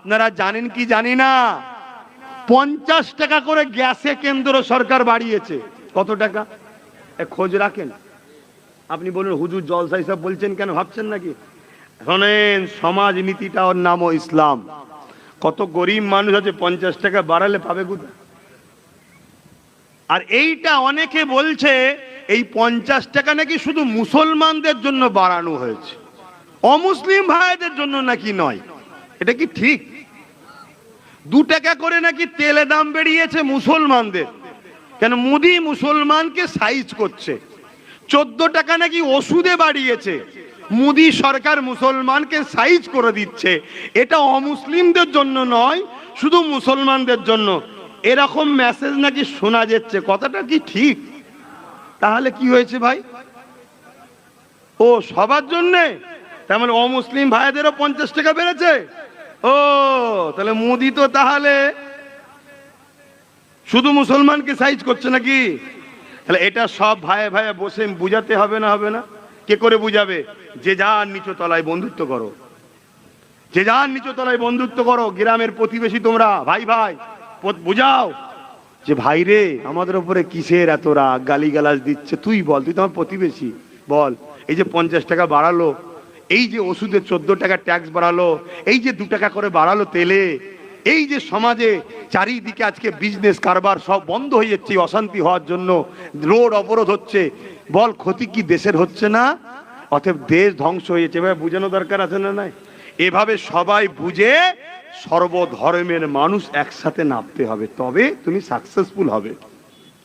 আপনারা জানেন কি জানি না, 50 টাকা করে গ্যাসে কেন্দ্র সরকার বাড়িয়েছে। কত টাকা খোঁজ রাখেন? আপনি বলুন হুজুর জলসা হিসাব বলছেন কেন, ভাবছেন নাকি? শোনেন, সমাজনীতিটা ওর নামও ইসলাম। কত গরিব মানুষ আছে 50 টাকা বাড়ালে পাবে কোথায়? আর এইটা অনেকে বলছে এই 50 টাকা নাকি শুধু মুসলমানদের জন্য বাড়ানো হয়েছে, অমুসলিম ভাইদের জন্য নাকি নয়। এটা কি ঠিক? 2 টাকা করে নাকি তেলের দাম বেরিয়েছে মুসলমানদের, কেন মোদি মুসলমানকে সাইজ করছে। 14 টাকা নাকি ওষুধে বাড়িয়েছে, মোদি সরকার মুসলমানকে সাইজ করে দিচ্ছে। এটা অমুসলিমদের জন্য নয়, শুধু মুসলমানদের জন্য, এরকম মেসেজ নাকি শোনা যাচ্ছে। কথাটা কি ঠিক? তাহলে কি হয়েছে ভাই? ও সবার জন্যে, তার মানে অমুসলিম ভাইদেরও 50 টাকা বেড়েছে। ও তাহলে মোদি তো তাহলে শুধু মুসলমানকে সাইজ করছে নাকি? তাহলে এটা সব ভাই ভাই বসে বুঝাতে হবে না? হবে না? কে করে বুঝাবে? যে যার নিচু তলায় বন্ধুত্ব করো, যে যার নিচু তলায় বন্ধুত্ব করো। গ্রামের প্রতিবেশী তোমরা ভাই ভাই বুঝাও যে ভাই রে আমাদের উপরে কিসের এত রাগ, গালিগালাজ দিচ্ছে, তুই বল, তুই তো আমার প্রতিবেশী, বল এই যে 50 টাকা বাড়ালো, এই যে ওষুধে 14 টাকা ট্যাক্স বাড়ালো, এই যে 2 টাকা করে বাড়ালো তেলে, এই যে সমাজে চারিদিকে আজকে বিজনেস কারবার সব বন্ধ হয়ে যাচ্ছে অশান্তি হওয়ার জন্য, রোড অবরোধ হচ্ছে, বল ক্ষতি কি দেশের হচ্ছে না? অতএব দেশ ধ্বংস হয়েছে। এভাবে বুঝানো দরকার আছে না নাই? এভাবে সবাই বুঝে সর্বধর্মের মানুষ একসাথে নামতে হবে, তবে তুমি সাকসেসফুল হবে।